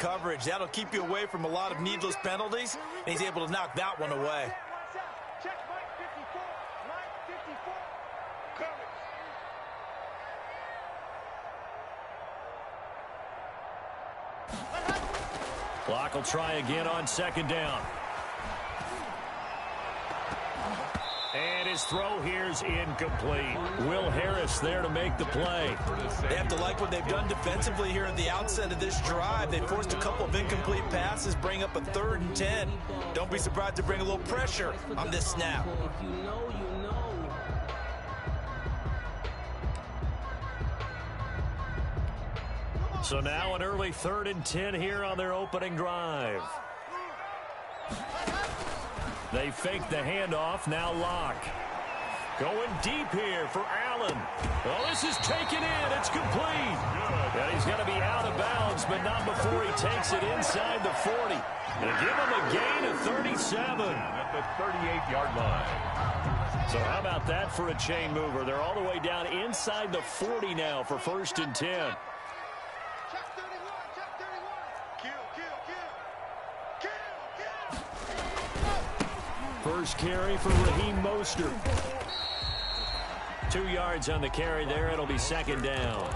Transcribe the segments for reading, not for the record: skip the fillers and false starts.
coverage. That'll keep you away from a lot of needless penalties, and he's able to knock that one away. Clock will try again on second down. And his throw here's incomplete. Will Harris there to make the play. They have to like what they've done defensively here at the outset of this drive. They forced a couple of incomplete passes, bring up a 3rd and 10. Don't be surprised to bring a little pressure on this snap. So now an early 3rd and 10 here on their opening drive. They fake the handoff, now Locke. Going deep here for Allen. Oh, this is taken in. It's complete. And he's going to be out of bounds, but not before he takes it inside the 40. They give him a gain of 37. At the 38-yard line. So how about that for a chain mover? They're all the way down inside the 40 now for 1st and 10. First carry for Raheem Mostert. 2 yards on the carry there. It'll be 2nd down.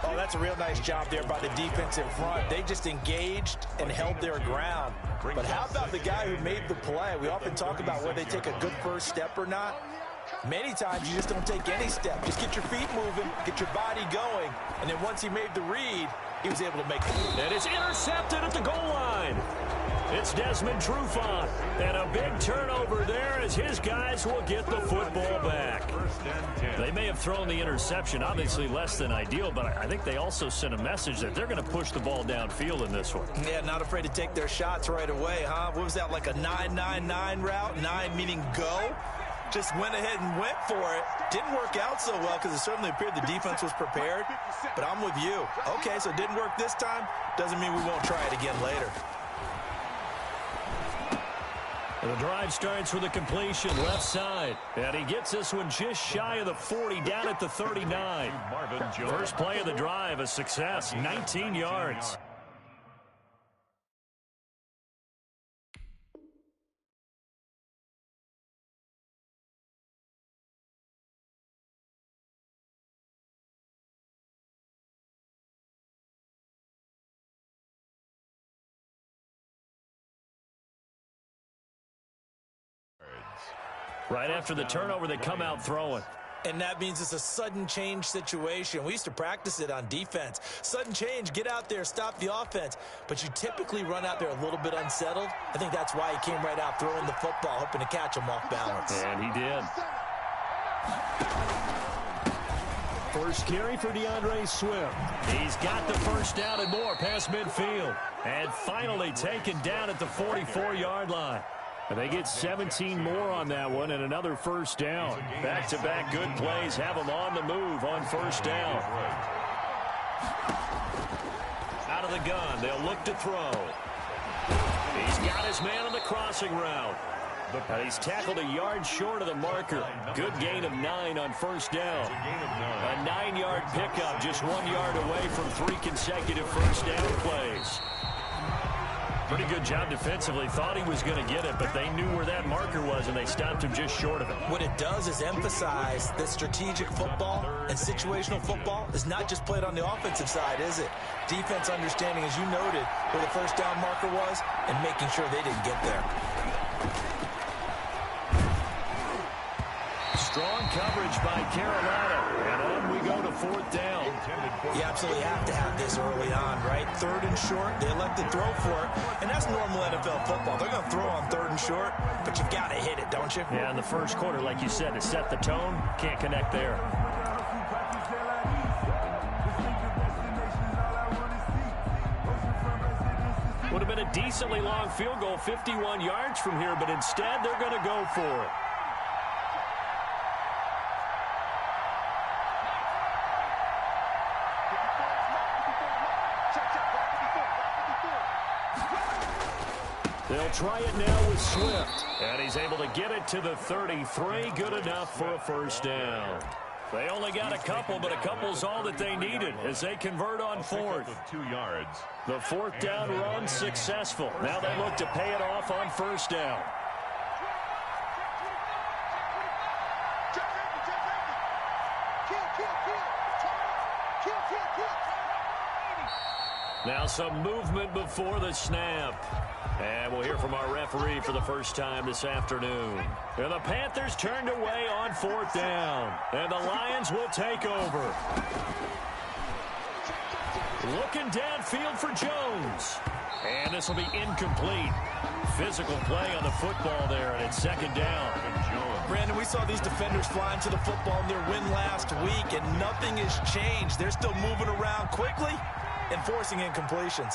Oh, that's a real nice job there by the defense in front. They just engaged and held their ground. But how about the guy who made the play? We often talk about whether they take a good first step or not. Many times you just don't take any step. Just get your feet moving, get your body going, and then once he made the read, he was able to make the move. And it's intercepted at the goal line. It's Desmond Trufant, and a big turnover there as his guys will get the football back. They may have thrown the interception, obviously less than ideal, but I think they also sent a message that they're going to push the ball downfield in this one. Yeah, not afraid to take their shots right away, huh? What was that, like a 9-9-9 route? 9 meaning go? Just went ahead and went for it. Didn't work out so well because it certainly appeared the defense was prepared, but I'm with you. Okay, so it didn't work this time. Doesn't mean we won't try it again later. The drive starts with a completion left side. And he gets this one just shy of the 40, down at the 39. First play of the drive, a success, 19 yards. Right after the turnover, they come out throwing. And that means it's a sudden change situation. We used to practice it on defense. Sudden change, get out there, stop the offense. But you typically run out there a little bit unsettled. I think that's why he came right out throwing the football, hoping to catch him off balance. And he did. First carry for DeAndre Swift. He's got the first down and more past midfield. And finally taken down at the 44-yard line. And they get 17 more on that one and another first down. Back-to-back good plays have them on the move on first down. Out of the gun, they'll look to throw. He's got his man on the crossing route. And he's tackled a yard short of the marker. Good gain of 9 on first down. A 9-yard pickup, just 1 yard away from 3 consecutive first down plays. Pretty good job defensively. Thought he was going to get it, but they knew where that marker was, and they stopped him just short of it. What it does is emphasize that strategic football and situational football is not just played on the offensive side, is it? Defense understanding, as you noted, where the first down marker was and making sure they didn't get there. Strong coverage by Carolina. And on we go to 4th down. You absolutely have to have this early on, right? 3rd and short, they elect to throw for it. And that's normal NFL football. They're going to throw on 3rd and short, but you've got to hit it, don't you? Yeah, in the first quarter, like you said, to set the tone, can't connect there. Would have been a decently long field goal, 51 yards from here, but instead they're going to go for it. They'll try it now with Swift. And he's able to get it to the 33. Good enough for a first down. They only got a couple, but a couple's all that they needed as they convert on fourth. 2 yards. The fourth down run successful. Now they look to pay it off on first down. Now some movement before the snap. And we'll hear from our referee for the first time this afternoon. And the Panthers turned away on fourth down. And the Lions will take over. Looking downfield for Jones. And this will be incomplete. Physical play on the football there, and it's second down. Brandon, we saw these defenders flying to the football in their win last week, and nothing has changed. They're still moving around quickly and forcing incompletions.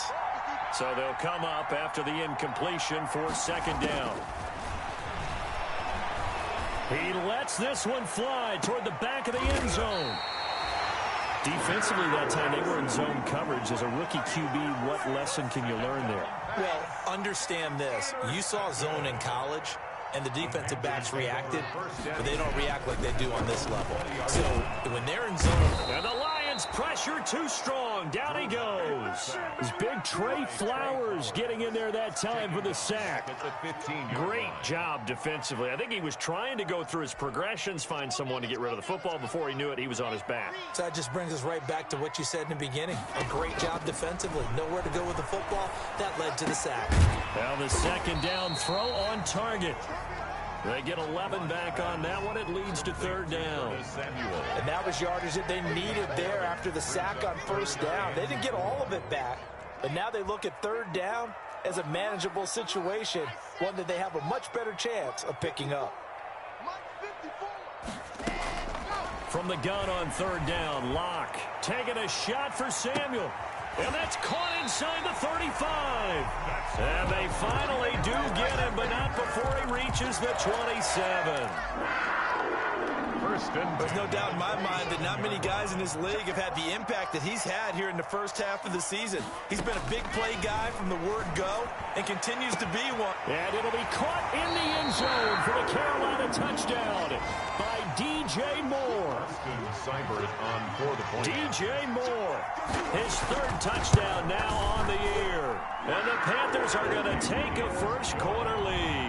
So they'll come up after the incompletion for second down. He lets this one fly toward the back of the end zone. Defensively that time, they were in zone coverage. As a rookie QB, what lesson can you learn there? Well, understand this. You saw zone in college, and the defensive backs reacted, but they don't react like they do on this level. So when they're in zone... And the Lions pressure too strong. Down he goes. It's big Trey Flowers getting in there that time for the sack. Great job defensively. I think he was trying to go through his progressions, find someone to get rid of the football. Before he knew it, he was on his back. So that just brings us right back to what you said in the beginning. A great job defensively. Nowhere to go with the football. That led to the sack. Now the second down throw on target. They get 11 back on that one. It leads to third down. And that was yardage that they needed there after the sack on first down. They didn't get all of it back, but now they look at third down as a manageable situation, one that they have a much better chance of picking up. From the gun on third down, Locke taking a shot for Samuel. And that's caught inside the 35. And they finally do get him, but not before he reaches the 27. There's no doubt in my mind that not many guys in this league have had the impact that he's had here in the first half of the season. He's been a big play guy from the word go and continues to be one. And it'll be caught in the end zone for the Carolina touchdown by DJ Moore. DJ Moore, his third touchdown now on the year. And the Panthers are going to take a first quarter lead.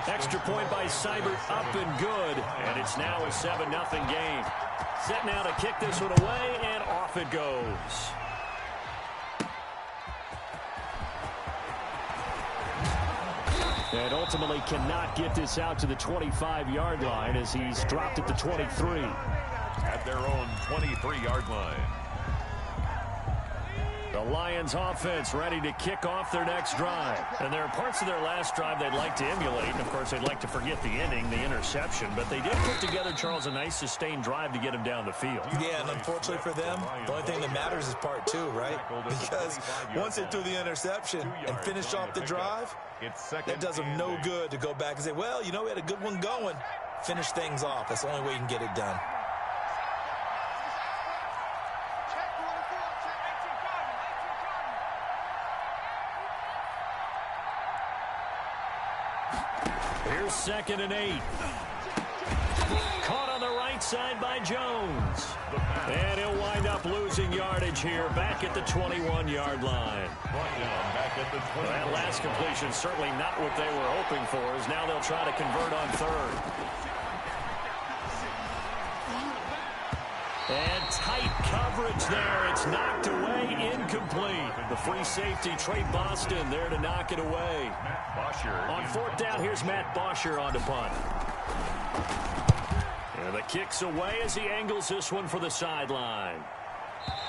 Extra point by Seibert up and good. And it's now a 7-0 game. Set now to kick this one away, and off it goes. And ultimately cannot get this out to the 25-yard line as he's dropped at the 23. At their own 23-yard line. The Lions offense ready to kick off their next drive. And there are parts of their last drive they'd like to emulate. And, of course, they'd like to forget the inning, the interception. But they did put together, Charles, a nice sustained drive to get him down the field. Yeah, and unfortunately for them, the only thing that matters is part two, right? Because once they threw the interception and finished off the drive, that does them no good to go back and say, well, you know, we had a good one going. Finish things off. That's the only way you can get it done. Here's 2nd and 8. Caught on the right side by Jones. And he'll wind up losing yardage here back at the 21-yard line. That last completion certainly not what they were hoping for, as now they'll try to convert on third. And tight coverage there. It's knocked away, incomplete. The free safety, Trey Boston, there to knock it away. On fourth down, here's Matt Bosher on the punt. And the kick's away as he angles this one for the sideline.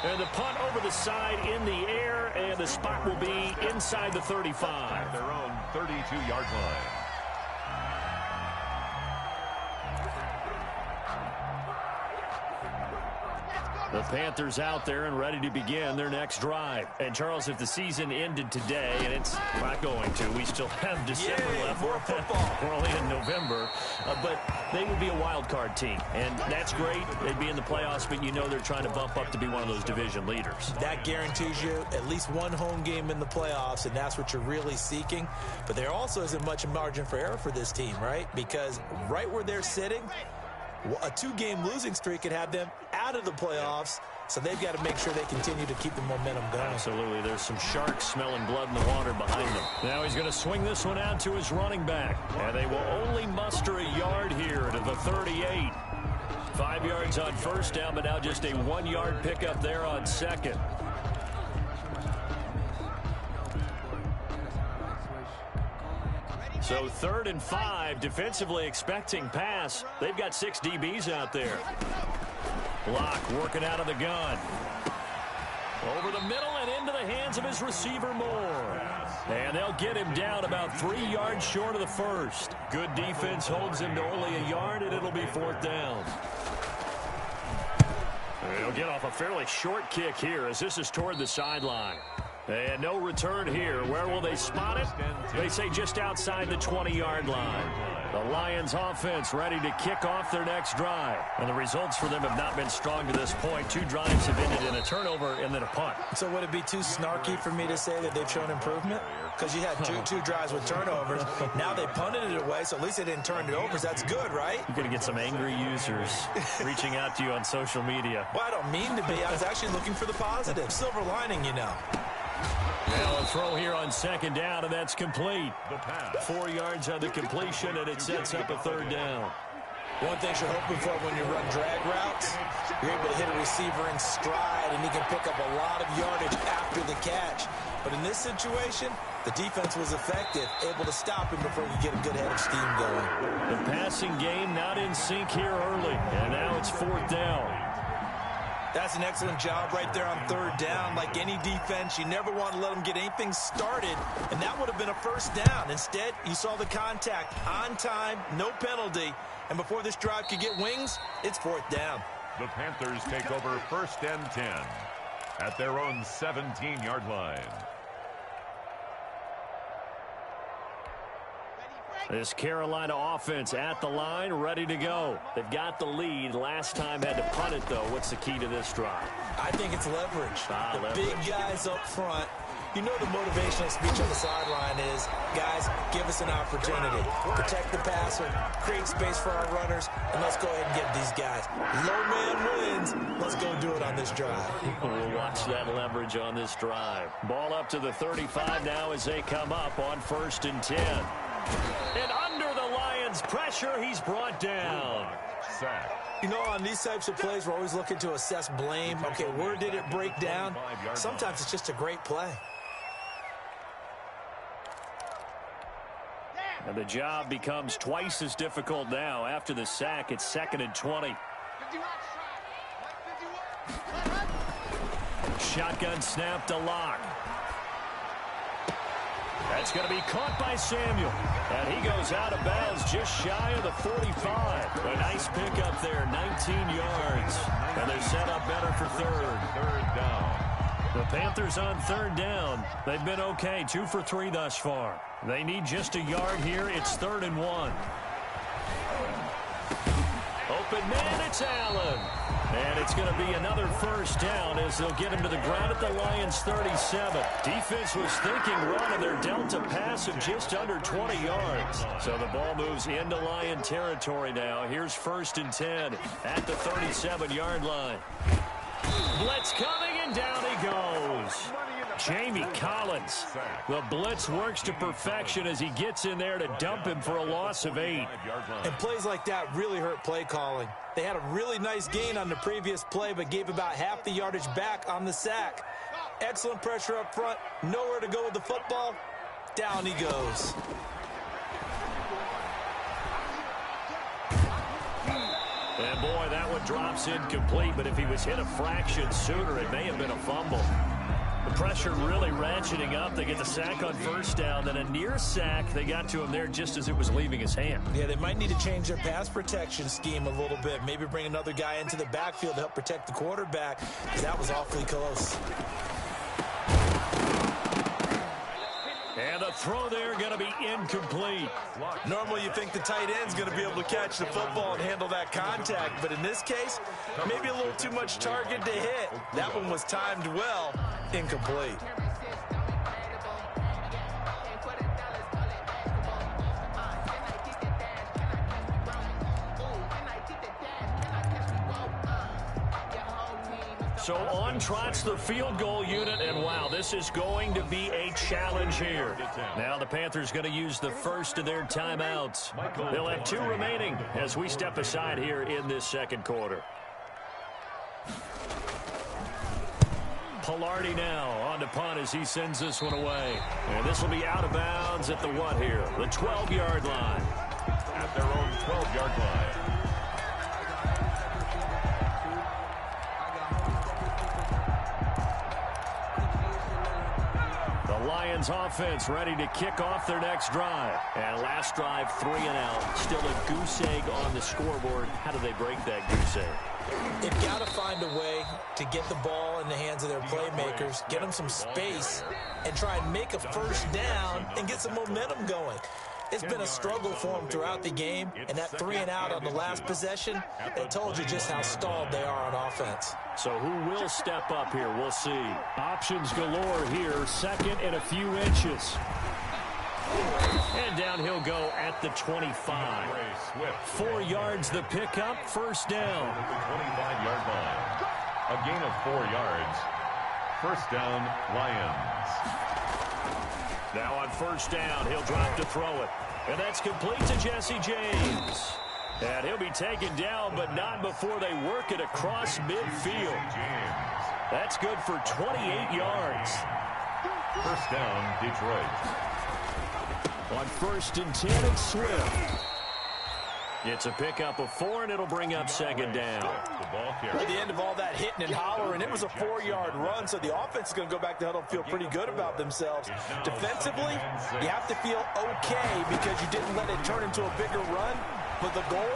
And the punt over the side in the air, and the spot will be inside the 35. Their own 32-yard line. The Panthers out there and ready to begin their next drive. And, Charles, if the season ended today, and it's not going to, we still have December left. More football. We're only in November. But they would be a wild card team. And that's great. They'd be in the playoffs, but you know they're trying to bump up to be one of those division leaders. That guarantees you at least one home game in the playoffs, and that's what you're really seeking. But there also isn't much margin for error for this team, right? Because right where they're sitting, A 2-game losing streak could have them out of the playoffs, so they've got to make sure they continue to keep the momentum going. Absolutely. There's some sharks smelling blood in the water behind them. Now he's going to swing this one out to his running back. And they will only muster a yard here to the 38. 5 yards on first down, but now just a 1-yard pickup there on second. So 3rd and 5, defensively expecting pass. They've got 6 DBs out there. Block working out of the gun. Over the middle and into the hands of his receiver Moore. And they'll get him down about 3 yards short of the first. Good defense holds him to only a yard, and it'll be 4th down. They'll get off a fairly short kick here as this is toward the sideline. And no return here. Where will they spot it? They say just outside the 20-yard line. The Lions offense ready to kick off their next drive. And the results for them have not been strong to this point. 2 drives have ended in a turnover and then a punt. So would it be too snarky for me to say that they've shown improvement? Because you had two drives with turnovers. Now they punted it away, so at least they didn't turn it over. So that's good, right? You're going to get some angry users reaching out to you on social media. Well, I don't mean to be. I was actually looking for the positive. Silver lining, you know. Now a throw here on 2nd down, and that's complete. 4 yards on the completion, and it sets up a 3rd down. One thing you're hoping for when you run drag routes, you're able to hit a receiver in stride, and he can pick up a lot of yardage after the catch. But in this situation, the defense was effective, able to stop him before he could get a good head of steam going. The passing game not in sync here early, and now it's 4th down. That's an excellent job right there on 3rd down. Like any defense, you never want to let them get anything started, and that would have been a 1st down. Instead, you saw the contact on time, no penalty, and before this drive could get wings, it's 4th down. The Panthers take over 1st and 10 at their own 17-yard line. This Carolina offense at the line, ready to go. They've got the lead. Last time had to punt it, though. What's the key to this drive? I think it's leverage. Leverage. Big guys up front. You know the motivational speech on the sideline is, guys, give us an opportunity. Protect the passer, create space for our runners, and let's go ahead and get these guys. Low man wins. Let's go do it on this drive. We'll watch that leverage on this drive. Ball up to the 35 now as they come up on 1st and 10. And under the Lions' pressure, he's brought down. Sack. You know, on these types of plays, we're always looking to assess blame. Okay, where did it break down? Sometimes it's just a great play. And the job becomes twice as difficult now. After the sack, it's 2nd and 20. Shotgun snap to Locke. That's going to be caught by Samuel. And he goes out of bounds just shy of the 45. A nice pickup there, 19 yards. And they're set up better for 3rd down. The Panthers on 3rd down. They've been okay, 2 for 3 thus far. They need just a yard here. It's 3rd and 1. Open man, it's Allen. And it's going to be another 1st down as they'll get him to the ground at the Lions' 37. Defense was thinking run, and they're dealt a pass of just under 20 yards. So the ball moves into Lion territory now. Here's 1st and 10 at the 37-yard line. Blitz coming, and down he goes. Jamie Collins. The blitz works to perfection as he gets in there to dump him for a loss of 8. And plays like that really hurt play calling. They had a really nice gain on the previous play, but gave about half the yardage back on the sack. Excellent pressure up front. Nowhere to go with the football. Down he goes. And boy, that one drops incomplete, but if he was hit a fraction sooner, it may have been a fumble. The pressure really ratcheting up. They get the sack on 1st down, then a near sack. They got to him there just as it was leaving his hand. Yeah, they might need to change their pass protection scheme a little bit. Maybe bring another guy into the backfield to help protect the quarterback, because that was awfully close. And the throw there going to be incomplete. Normally you think the tight end's going to be able to catch the football and handle that contact, but in this case, maybe a little too much target to hit. That one was timed well. Incomplete. So on trots the field goal unit, and wow, this is going to be a challenge here. Now the Panthers going to use the first of their timeouts. They'll have 2 remaining as we step aside here in this second quarter. Pilardi now on to punt as he sends this one away. And this will be out of bounds at the what here? The 12-yard line. At their own 12-yard line. Lions offense ready to kick off their next drive. And last drive, 3 and out. Still a goose egg on the scoreboard. How do they break that goose egg? They've got to find a way to get the ball in the hands of their playmakers, get them some space, and try and make a first down and get some momentum going. It's been a struggle for them throughout the game, and that 3 and out on the last possession, that told you just how stalled they are on offense. So who will step up here? We'll see. Options galore here. Second and a few inches. And down he'll go at the 25. 4 yards the pickup, first down. At the 25-yard line. A gain of 4 yards. First down, Lions. Now on first down, he'll drop to throw it. And that's complete to Jesse James. And he'll be taken down, but not before they work it across midfield. That's good for 28 yards. First down, Detroit. On first and 10, it's Swift. It's a pickup of 4, and it'll bring up second down. At the end of all that hitting and hollering, it was a 4-yard run, so the offense is going to go back to huddle and feel pretty good about themselves. Defensively, you have to feel okay because you didn't let it turn into a bigger run, but the goal,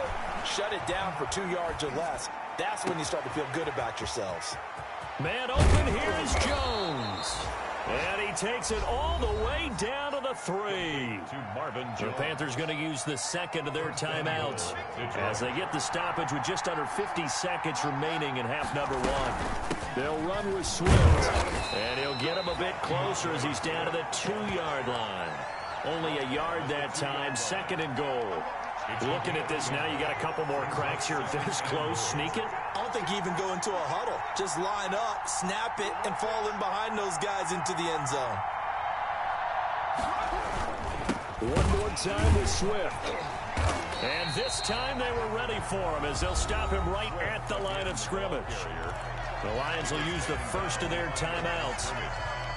shut it down for 2 yards or less. That's when you start to feel good about yourselves. Man open, here is Jones. And he takes it all the way down to the 3. The Panthers going to use the second of their timeouts as they get the stoppage with just under 50 seconds remaining in half number 1. They'll run with Swift, and he'll get him a bit closer as he's down to the 2-yard line. Only a yard that time, second and goal. Looking at this now, you got a couple more cracks here. This close, sneak it. I don't think you even go into a huddle. Just line up, snap it, and fall in behind those guys into the end zone. One more time with Swift. And this time they were ready for him as they'll stop him right at the line of scrimmage. The Lions will use the first of their timeouts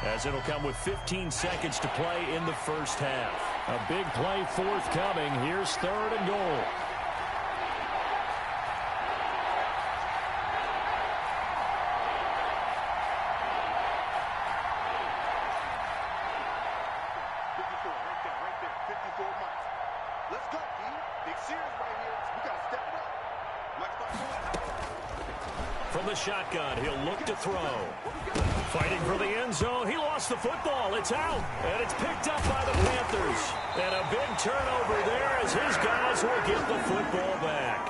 as it'll come with 15 seconds to play in the first half. A big play forthcoming. Here's third and goal. From the shotgun, he'll look to throw. Fighting for the end zone. He lost the football. It's out. And it's picked up by the Panthers. And a big turnover there as his guys will get the football back.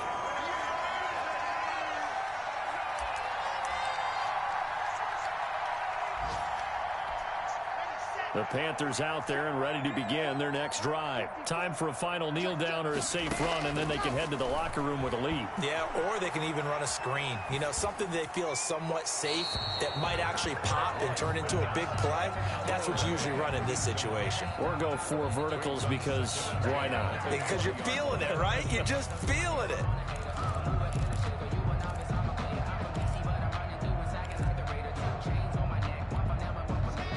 The Panthers out there and ready to begin their next drive. Time for a final kneel down or a safe run, and then they can head to the locker room with a lead. Yeah, or they can even run a screen. You know, something they feel is somewhat safe that might actually pop and turn into a big play. That's what you usually run in this situation. Or go 4 verticals because why not? Because you're feeling it, right? You're just feeling it.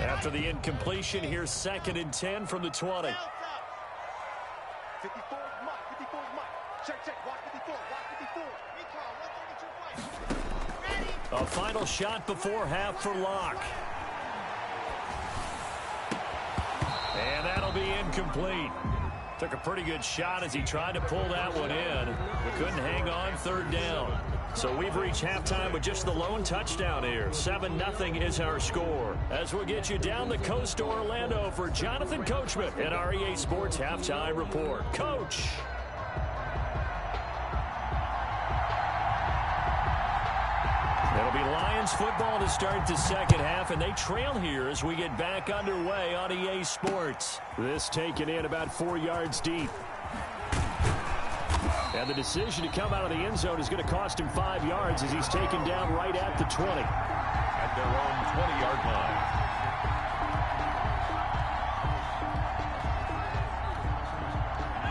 After the incompletion, here's second and 10 from the 20. 54 Mike, 54 Mike. Check, watch 54, watch 54. A final shot before half for Locke. And that'll be incomplete. Took a pretty good shot as he tried to pull that one in, but couldn't hang on third down. So we've reached halftime with just the lone touchdown here. 7-0 is our score. As we'll get you down the coast to Orlando for Jonathan Coachman at our EA Sports Halftime Report. Coach. It'll be Lions football to start the second half, and they trail here as we get back underway on EA Sports. This taken in about 4 yards deep. And the decision to come out of the end zone is going to cost him 5 yards as he's taken down right at the 20. At their own 20-yard line.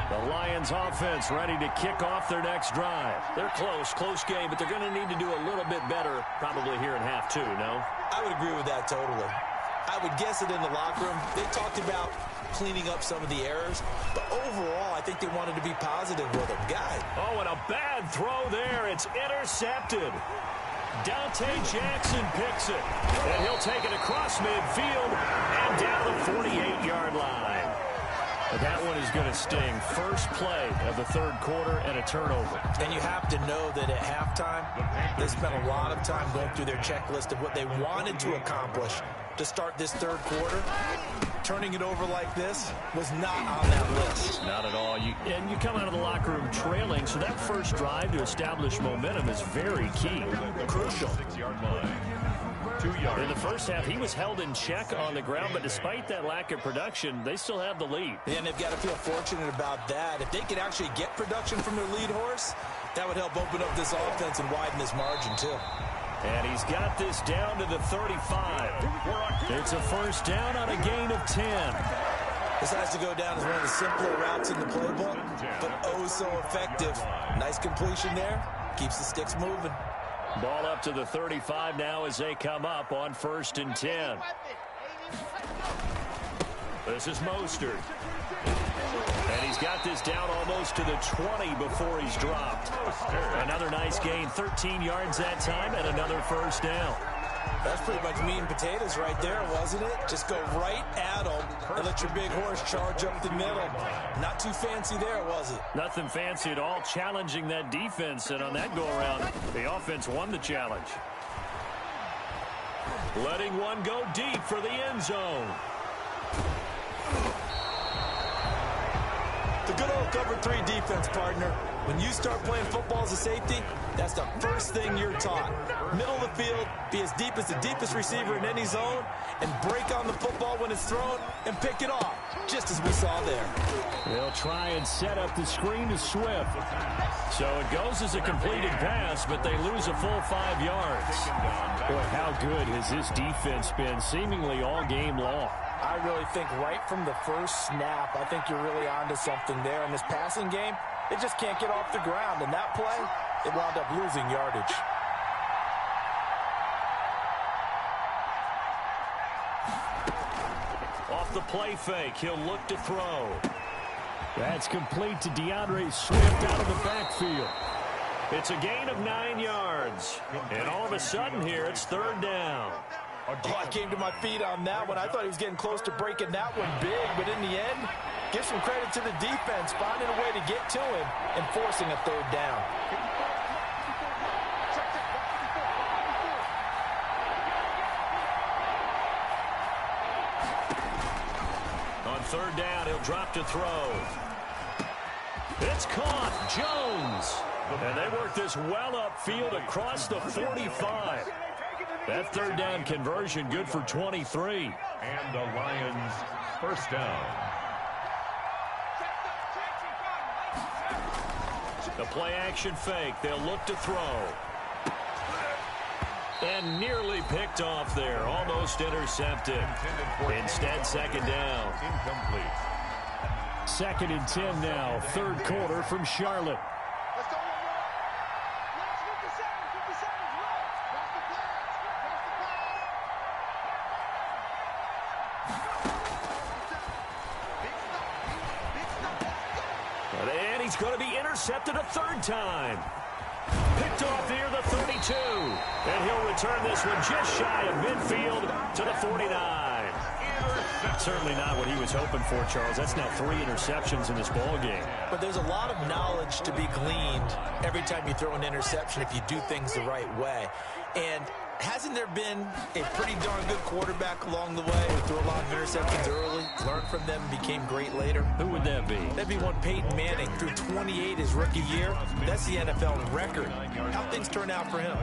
The Lions offense ready to kick off their next drive. They're close game, but they're going to need to do a little bit better probably here in half two, no? I would agree with that totally. I would guess it in the locker room. They talked about cleaning up some of the errors, but overall, I think they wanted to be positive with them. Oh, and a bad throw there. It's intercepted. Dante Jackson picks it, and he'll take it across midfield and down the 48-yard line. But that one is going to sting. First play of the third quarter and a turnover. And you have to know that at halftime, they spent a lot of time going through their checklist of what they wanted to accomplish to start this third quarter. Turning it over like this was not on that list. Not at all. You come out of the locker room trailing, so that first drive to establish momentum is very key. Crucial. 6-yard line. 2 yards. In the first half, he was held in check on the ground, but despite that lack of production, they still have the lead. And they've got to feel fortunate about that. If they could actually get production from their lead horse, that would help open up this offense and widen this margin, too. And he's got this down to the 35. It's a first down on a gain of 10. This has to go down as one of the simpler routes in the playbook, but oh so effective. Nice completion there. Keeps the sticks moving. Ball up to the 35 now as they come up on 1st and 10. This is Mostert. And he's got this down almost to the 20 before he's dropped. Another nice gain, 13 yards that time, and another first down. That's pretty much meat and potatoes right there, wasn't it? Just go right at them and let your big horse charge up the middle. Not too fancy there, was it? Nothing fancy at all, challenging that defense, and on that go-around, the offense won the challenge. Letting one go deep for the end zone. The good old cover 3 defense, partner. When you start playing football as a safety, that's the first thing you're taught. Middle of the field, be as deep as the deepest receiver in any zone, and break on the football when it's thrown and pick it off, just as we saw there. They'll try and set up the screen to Swift. So it goes as a completed pass, but they lose a full 5 yards. Boy, how good has this defense been seemingly all game long? I really think right from the first snap, I think you're really onto something there. In this passing game, it just can't get off the ground. And that play, it wound up losing yardage. Off the play fake, he'll look to throw. That's complete to DeAndre Swift out of the backfield. It's a gain of 9 yards. And all of a sudden here, it's 3rd down. Oh, I came to my feet on that one. I thought he was getting close to breaking that one big, but in the end, give some credit to the defense, finding a way to get to him and forcing a 3rd down. On 3rd down, he'll drop to throw. It's caught. Jones. And they work this well upfield across the 45. That 3rd down conversion good for 23. And the Lions first down. The play action fake. They'll look to throw. And nearly picked off there. Almost intercepted. Instead, 2nd down. Incomplete. 2nd and 10 now. 3rd quarter from Charlotte. He's going to be intercepted a 3rd time. Picked off near the 32. And he'll return this one just shy of midfield to the 49. Certainly not what he was hoping for, Charles. That's now 3 interceptions in this ball game. But there's a lot of knowledge to be gleaned every time you throw an interception if you do things the right way. And hasn't there been a pretty darn good quarterback along the way who threw a lot of interceptions early, learned from them, became great later? Who would that be? That'd be one Peyton Manning, threw 28 his rookie year. That's the NFL record. How things turn out for him?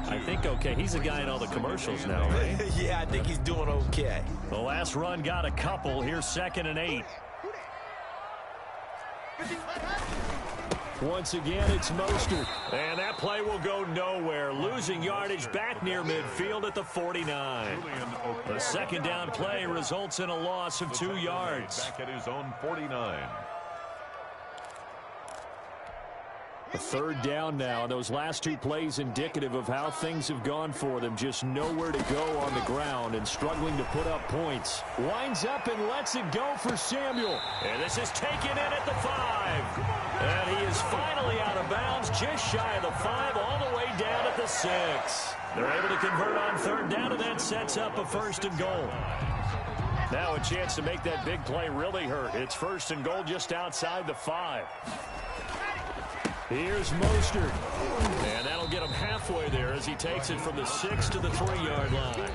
I think okay. He's a guy in all the commercials now, right? Yeah, I think he's doing okay. The last run got a couple. Here's 2nd and 8. Once again, it's Mostert. And that play will go nowhere. Losing yardage back near midfield at the 49. The second down play results in a loss of 2 yards. Back at his own 49. A third down now. Those last 2 plays indicative of how things have gone for them. Just nowhere to go on the ground and struggling to put up points. Winds up and lets it go for Samuel. And this is taken in at the 5. And he is finally out of bounds, just shy of the 5, all the way down at the 6. They're able to convert on third down, and that sets up a 1st and goal. Now a chance to make that big play really hurt. It's 1st and goal just outside the 5. Here's Mostert. And that'll get him halfway there as he takes it from the 6 to the 3-yard line.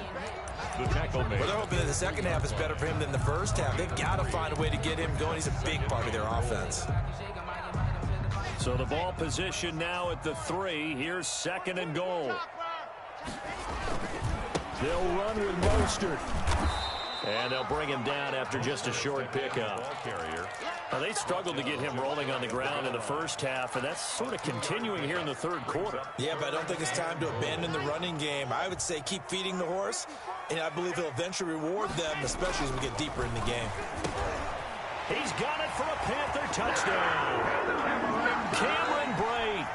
The tackle made. Well, they're hoping that the second half is better for him than the first half. They've got to find a way to get him going. He's a big part of their offense. So the ball position now at the 3. Here's 2nd and goal. They'll run with Mostert. And they'll bring him down after just a short pickup. Now, they struggled to get him rolling on the ground in the first half, and that's sort of continuing here in the third quarter. Yeah, but I don't think it's time to abandon the running game. I would say keep feeding the horse, and I believe he'll eventually reward them, especially as we get deeper in the game. He's got it for a Panther touchdown. Cameron Brate,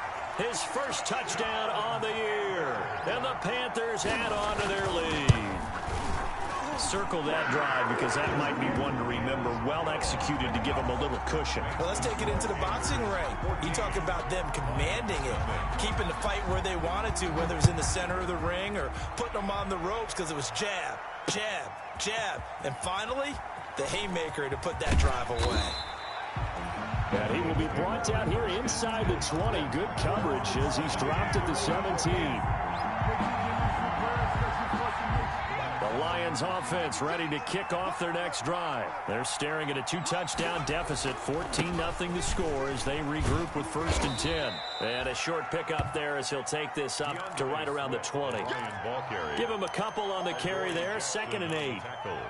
his first touchdown on the year. And the Panthers add on to their lead. Circle that drive because that might be one to remember. Well executed to give them a little cushion. Well, let's take it into the boxing ring. You talk about them commanding it, keeping the fight where they wanted to, whether it was in the center of the ring or putting them on the ropes because it was jab, jab, jab. And finally, the haymaker to put that drive away. And he will be brought down here inside the 20. Good coverage as he's dropped at the 17. The Lions offense ready to kick off their next drive. They're staring at a 2-touchdown deficit, 14-0 to score as they regroup with 1st and 10. And a short pickup there as he'll take this up to right around the 20. Give him a couple on the carry there, 2nd and 8.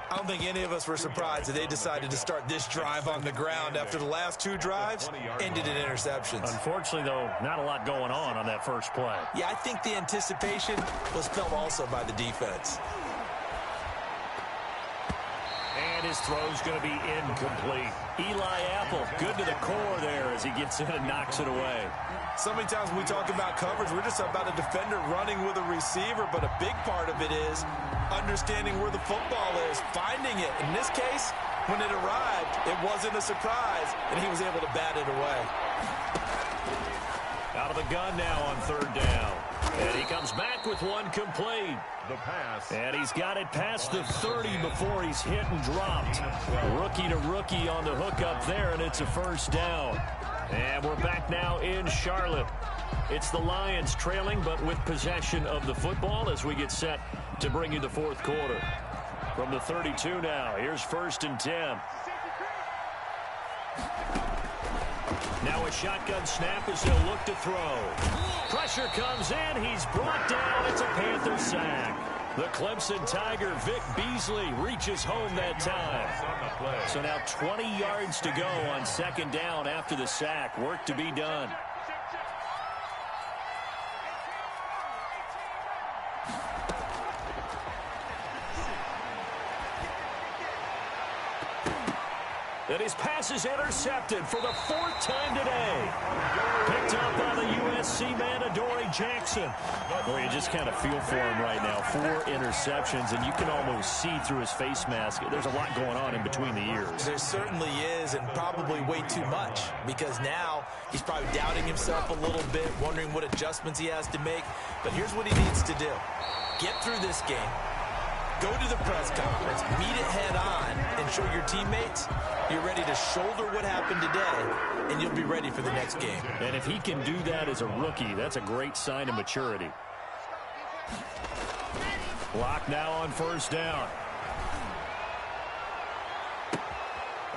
I don't think any of us were surprised that they decided to start this drive on the ground after the last 2 drives ended in interceptions. Unfortunately, though, not a lot going on that first play. Yeah, I think the anticipation was felt also by the defense. And his throw's going to be incomplete. Eli Apple, good to the core there as he gets in and knocks it away. So many times when we talk about coverage, we're just about a defender running with a receiver, but a big part of it is understanding where the football is, finding it. In this case, when it arrived, it wasn't a surprise, and he was able to bat it away. Out of the gun now on third down. And he comes back with one complete. The pass. And he's got it past the 30 before he's hit and dropped. Rookie to rookie on the hook up there, and it's a 1st down. And we're back now in Charlotte. It's the Lions trailing, but with possession of the football as we get set to bring you the 4th quarter. From the 32 now, here's 1st and 10. Now a shotgun snap as they'll look to throw. Pressure comes in. He's brought down. It's a Panther sack. The Clemson Tiger, Vic Beasley, reaches home that time. So now 20 yards to go on 2nd down after the sack. Work to be done. And his pass is intercepted for the 4th time today. Picked up by the USC man, Adoree Jackson. Well, you just kind of feel for him right now. 4 interceptions, and you can almost see through his face mask. There's a lot going on in between the ears. There certainly is, and probably way too much, because now he's probably doubting himself a little bit, wondering what adjustments he has to make. But here's what he needs to do. Get through this game. Go to the press conference, meet it head on, and show your teammates you're ready to shoulder what happened today, and you'll be ready for the next game. And if he can do that as a rookie, that's a great sign of maturity. Block now on 1st down.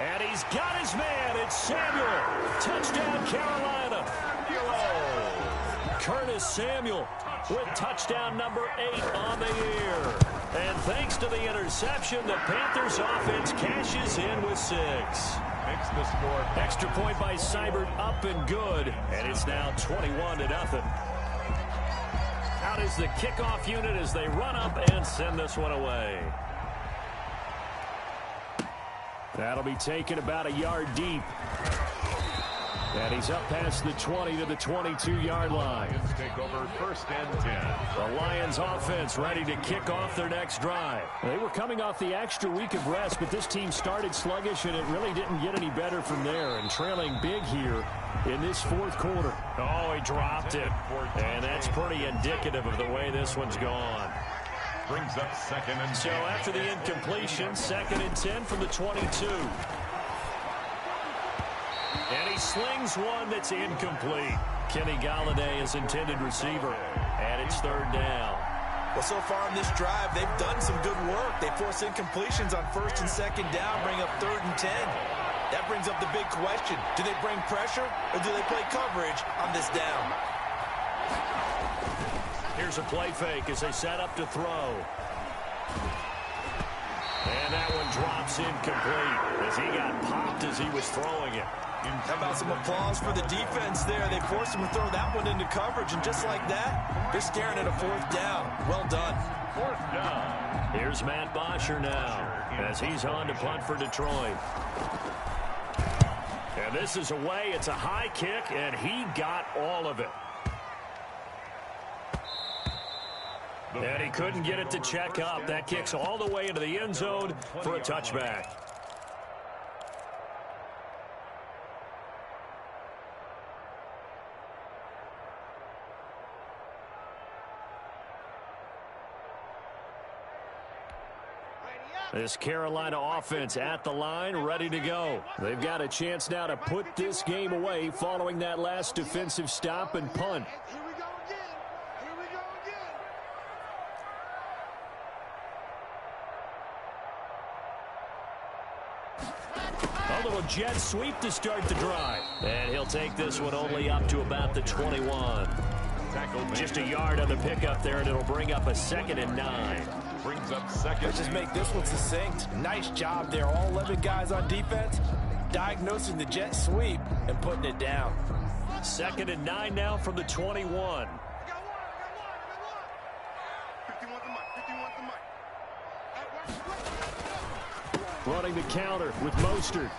And he's got his man. It's Samuel. Touchdown, Carolina. Curtis Samuel with touchdown number 8 on the year. And thanks to the interception, the Panthers offense cashes in with 6. makes the score. Extra point by Seibert, up and good. And it's now 21-0. Out is the kickoff unit as they run up and send this one away. That'll be taken about a yard deep. And he's up past the 20 to the 22-yard line. Lions take over 1st and 10. The Lions offense ready to kick off their next drive. They were coming off the extra week of rest, but this team started sluggish, and it really didn't get any better from there. And trailing big here in this 4th quarter. Oh, he dropped it. And that's pretty indicative of the way this one's gone. Brings up 2nd and 10. So after the incompletion, 2nd and 10 from the 22. And he slings one that's incomplete. Kenny Galladay is intended receiver. And it's 3rd down. Well, so far in this drive, they've done some good work. They force incompletions on 1st and 2nd down, bring up 3rd and 10. That brings up the big question. Do they bring pressure or do they play coverage on this down? Here's a play fake as they set up to throw. And that one drops incomplete as he got popped as he was throwing it. How about some applause for the defense there? They forced him to throw that one into coverage, and just like that, they're staring at a 4th down. Well done. 4th down. Here's Matt Bosher now as he's on to punt for Detroit. And this is away. It's a high kick, and he got all of it. And he couldn't get it to check up. That kicks all the way into the end zone for a touchback. This Carolina offense at the line, ready to go. They've got a chance now to put this game away following that last defensive stop and punt. Here we go again. Here we go again. A little jet sweep to start the drive. And he'll take this one only up to about the 21. Just a yard on the pickup there, and it'll bring up a 2nd and 9. Brings up 2nd. Let's just make this one succinct. Nice job there. All 11 guys on defense diagnosing the jet sweep and putting it down. 2nd and 9 now from the 21. I got one. 51 to Mike. 51 to Mike. Running the counter with Mostert.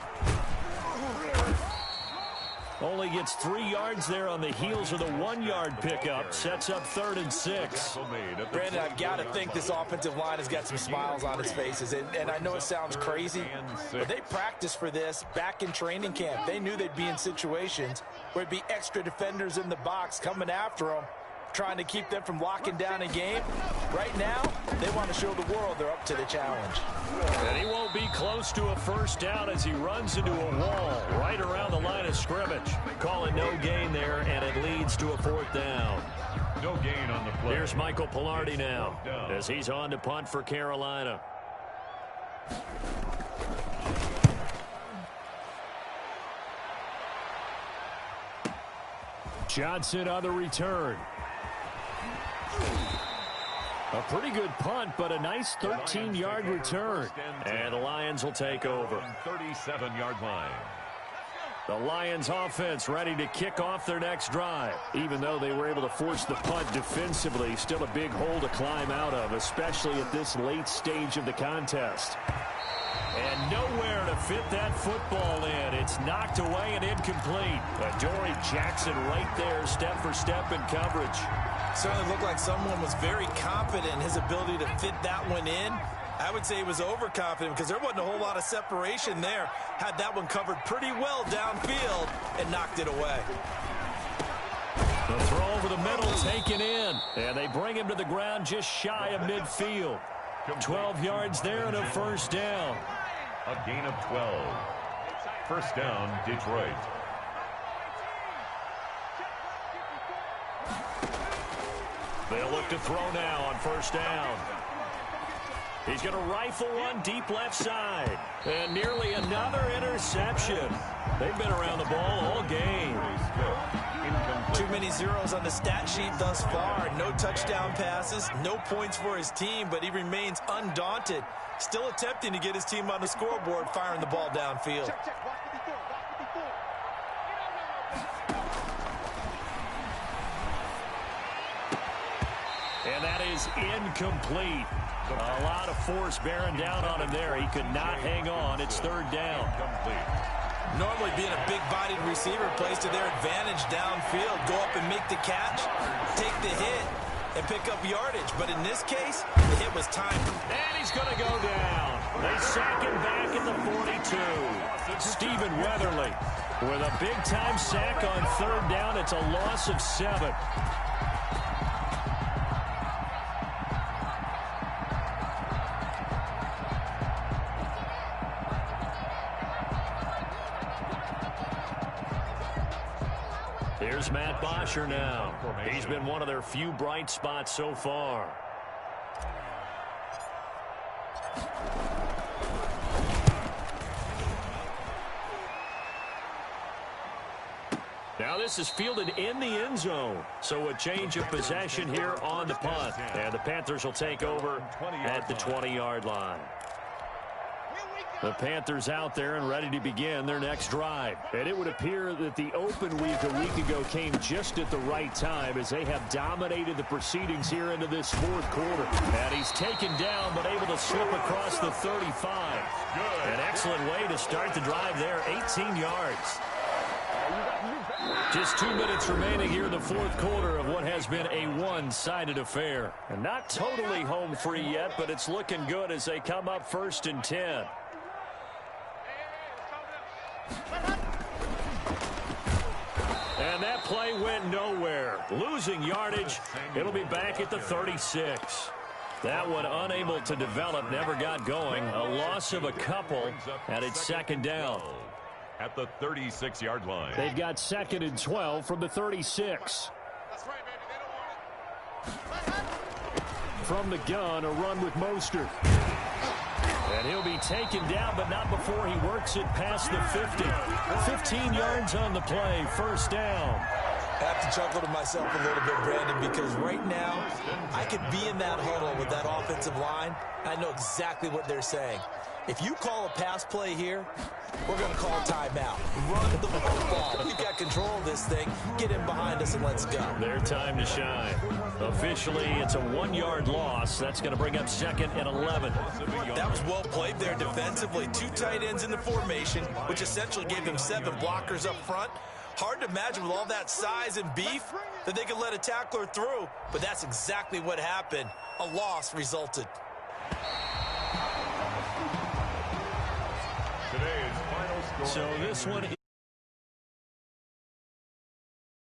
Only gets 3 yards there on the heels of the 1-yard pickup. Sets up 3rd and 6. Brandon, I've got to think this offensive line has got some smiles on its faces. And I know it sounds crazy, but they practiced for this back in training camp. They knew they'd be in situations where it'd be extra defenders in the box coming after them, trying to keep them from locking down a game. Right now, they want to show the world they're up to the challenge. And he won't be close to a 1st down as he runs into a wall right around the line of scrimmage. Calling no gain there, and it leads to a 4th down. No gain on the play. Here's Michael Pilardi now as he's on to punt for Carolina. Johnson on the return. A pretty good punt, but a nice 13-yard return. And the Lions will take over. 37-yard line. The Lions offense ready to kick off their next drive. Even though they were able to force the punt defensively, still a big hole to climb out of, especially at this late stage of the contest. And nowhere to fit that football in. It's knocked away and incomplete. Adoree Jackson right there, step for step in coverage. Certainly looked like someone was very confident in his ability to fit that one in. I would say he was overconfident because there wasn't a whole lot of separation there. Had that one covered pretty well downfield and knocked it away. The throw over the middle taken in. And they bring him to the ground just shy of midfield. 12 yards there and a 1st down. A gain of 12. 1st down, Detroit. They'll look to throw now on 1st down. He's going to rifle one deep left side. And nearly another interception. They've been around the ball all game. Too many zeros on the stat sheet thus far. No touchdown passes, no points for his team, but he remains undaunted. Still attempting to get his team on the scoreboard, firing the ball downfield. Check, watch the And that is incomplete. A lot of force bearing down on him there. He could not hang on. It's third down. Normally being a big-bodied receiver plays to their advantage downfield. Go up and make the catch, take the hit, and pick up yardage. But in this case, the hit was timed. And he's going to go down. They sack him back at the 42. Stephen Weatherly with a big-time sack on third down. It's a loss of 7. Here's Matt Bosher now. He's been one of their few bright spots so far. Now this is fielded in the end zone. So a change of possession here on the punt. And the Panthers will take over at the 20-yard line. The Panthers out there and ready to begin their next drive. And it would appear that the open week a week ago came just at the right time as they have dominated the proceedings here into this fourth quarter. And he's taken down but able to slip across the 35. An excellent way to start the drive there, 18 yards. Just 2 minutes remaining here in the fourth quarter of what has been a one-sided affair. And not totally home free yet, but it's looking good as they come up 1st and 10. And that play went nowhere. Losing yardage. It'll be back at the 36. That one unable to develop, never got going. A loss of a couple, and it's 2nd down. At the 36-yard line. They've got 2nd and 12 from the 36. That's right, baby. They don't want it. From the gun, a run with Mostert. And he'll be taken down, but not before he works it past the 50. 15 yards on the play, 1st down. I have to chuckle to myself a little bit, Brandon, because right now I could be in that huddle with that offensive line. I know exactly what they're saying. If you call a pass play here, we're going to call timeout. Run the football. We've got control of this thing. Get in behind us and let's go. Their time to shine. Officially, it's a 1-yard loss. That's going to bring up 2nd and 11. That was well played there defensively. 2 tight ends in the formation, which essentially gave them 7 blockers up front. Hard to imagine with all that size and beef that they could let a tackler through, but that's exactly what happened. A loss resulted. So this one